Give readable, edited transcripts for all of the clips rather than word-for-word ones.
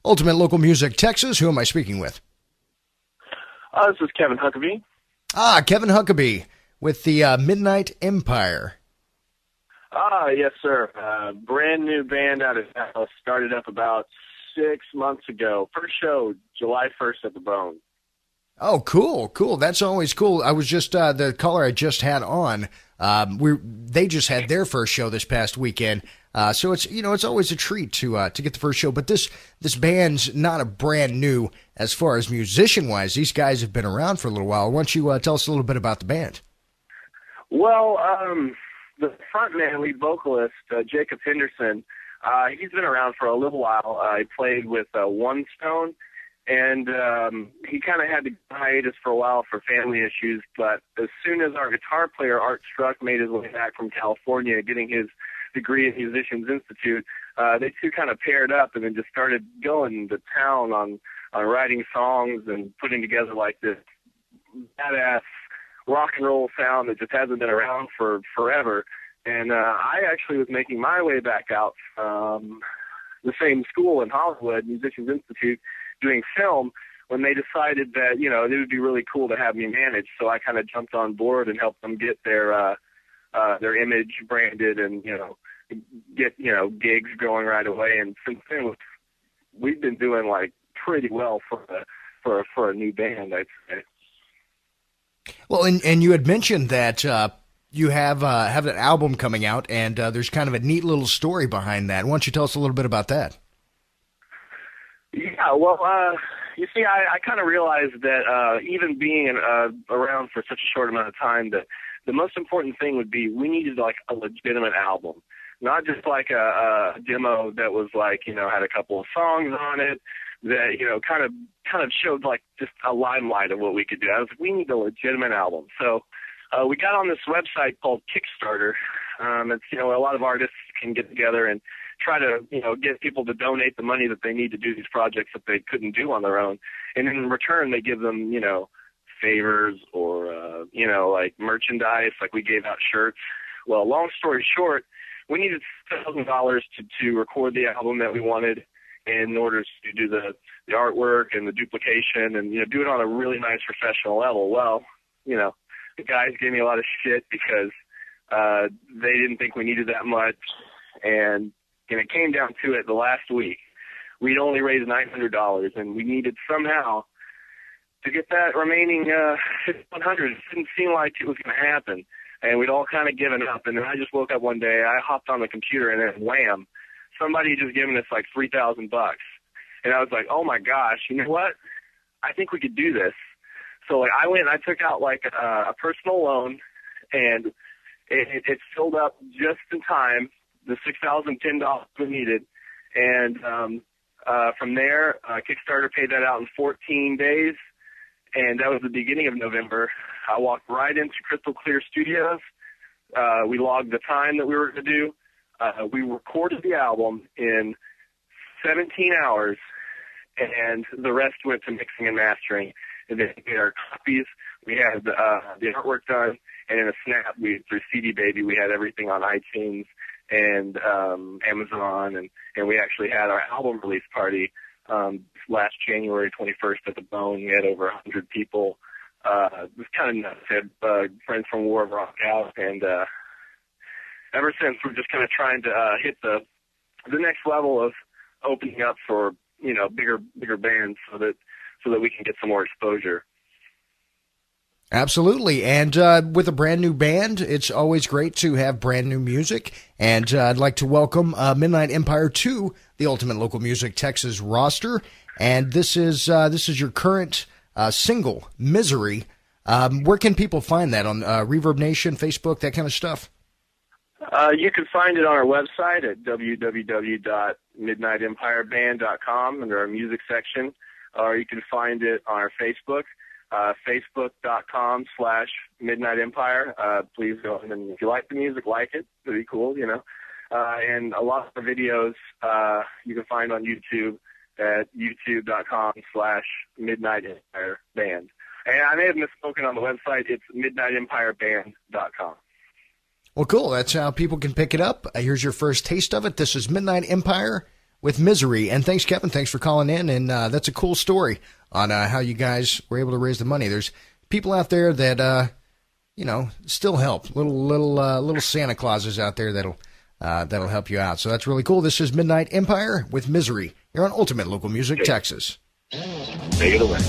Ultimate Local Music Texas. Who am I speaking with? This is Kevin Huckabee. Kevin Huckabee with the Midnight Empire. Yes, sir. Brand new band out of Dallas. Started up about 6 months ago. First show, July 1st at the Bone. Oh, cool. That's always cool. I was just the caller I just had on. They just had their first show this past weekend. So it's always a treat to get the first show. But this band's not a brand new as far as musician wise. These guys have been around for a little while. Why don't you tell us a little bit about the band? Well, the frontman, lead vocalist, Jacob Henderson, he's been around for a little while. He played with One Stone. And he kind of had to hiatus for a while for family issues, but as soon as our guitar player, Art Struck, made his way back from California, getting his degree at Musicians Institute, they two kind of paired up and then just started going to town on writing songs and putting together like this badass rock and roll sound that just hasn't been around for forever. And I actually was making my way back out from the same school in Hollywood, Musicians Institute, doing film, when they decided that, it would be really cool to have me manage. So I kind of jumped on board and helped them get their image branded and, get, gigs going right away. And since then, we've been doing like pretty well for a new band, I'd say. Well, and you had mentioned that you have an album coming out, and there's kind of a neat little story behind that. Why don't you tell us a little bit about that? Yeah, well, you see, I kind of realized that even being around for such a short amount of time, that the most important thing would be we needed like a legitimate album, not just like a demo that was like, had a couple of songs on it that, kind of showed like just a limelight of what we could do. I was like, we need a legitimate album. So we got on this website called Kickstarter. It's, a lot of artists can get together and try to, get people to donate the money that they need to do these projects that they couldn't do on their own. And in return, they give them, favors or, like merchandise, like we gave out shirts. Well, long story short, we needed $1,000 to record the album that we wanted in order to do the artwork and the duplication and, do it on a really nice professional level. Well, the guys gave me a lot of shit because they didn't think we needed that much. And it came down to it the last week. We'd only raised $900, and we needed somehow to get that remaining $1,500. It didn't seem like it was going to happen, and we'd all kind of given up. And then I just woke up one day, I hopped on the computer, and then wham, somebody had just given us like $3,000. And I was like, oh my gosh, you know what? I think we could do this. So like I went and I took out like a personal loan, and it filled up just in time, the $6,010 we needed. And from there, Kickstarter paid that out in 14 days, and that was the beginning of November. I walked right into Crystal Clear Studios. We logged the time that we were going to do. We recorded the album in 17 hours, and the rest went to mixing and mastering. And then we had our copies. We had the artwork done, and in a snap, through CD Baby, we had everything on iTunes and Amazon, and we actually had our album release party last January 21st at the Bone. We had over 100 people. It was kind of nuts. We had friends from War of Rock out, and ever since we're just kind of trying to hit the next level of opening up for bigger bands so that we can get some more exposure. Absolutely. And with a brand new band, it's always great to have brand new music. And I'd like to welcome Midnight Empire to the Ultimate Local Music Texas roster. And this is your current single, Misery. Where can people find that? On Reverb Nation, Facebook, that kind of stuff? You can find it on our website at www.midnightempireband.com under our music section, or you can find it on our Facebook. Facebook.com/MidnightEmpire. Please go ahead, and if you like the music, like it. It'd be cool, And a lot of the videos you can find on YouTube at youtube.com/MidnightEmpireBand. And I may have misspoken on the website. It's MidnightEmpireBand.com. Well, cool. That's how people can pick it up. Here's your first taste of it. This is Midnight Empire with Misery. And thanks, Kevin. Thanks for calling in. And that's a cool story on how you guys were able to raise the money. There's people out there that, still help. Little Santa Clauses out there that'll help you out. So that's really cool. This is Midnight Empire with Misery. You're on Ultimate Local Music, Texas. Take it away.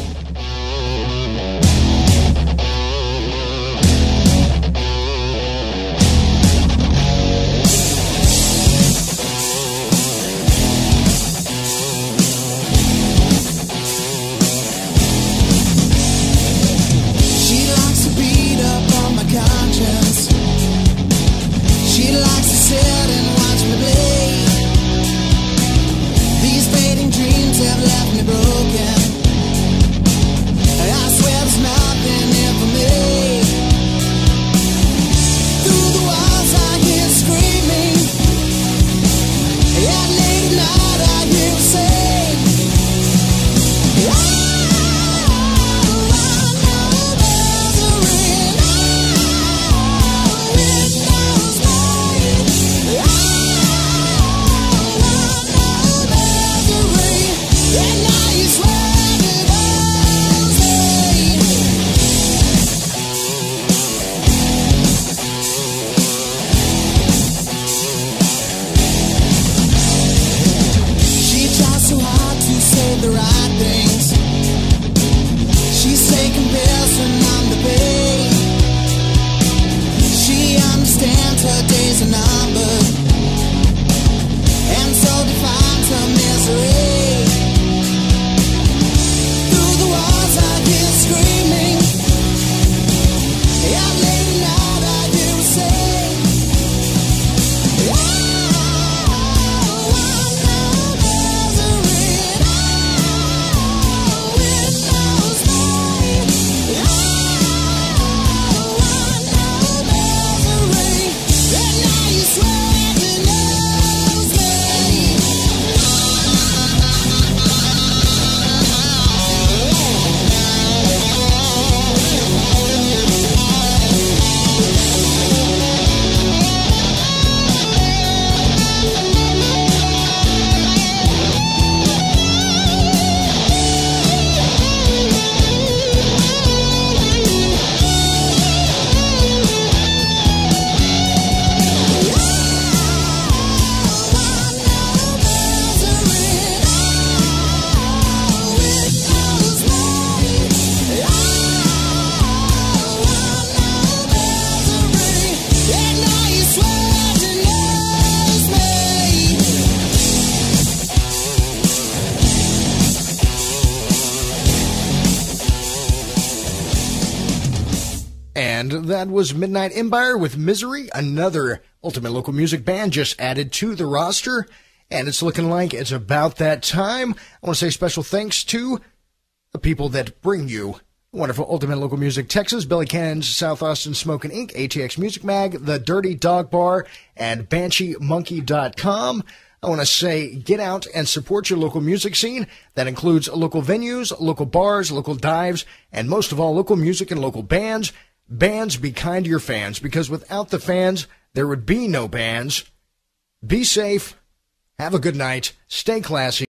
And that was Midnight Empire with Misery, another Ultimate Local Music band just added to the roster. And it's looking like it's about that time. I want to say special thanks to the people that bring you wonderful Ultimate Local Music Texas, Billy Cannon's South Austin Smokin' Inc., ATX Music Mag, The Dirty Dog Bar, and BansheeMonkey.com. I want to say get out and support your local music scene. That includes local venues, local bars, local dives, and most of all, local music and local bands. Bands, be kind to your fans, because without the fans, there would be no bands. Be safe. Have a good night. Stay classy.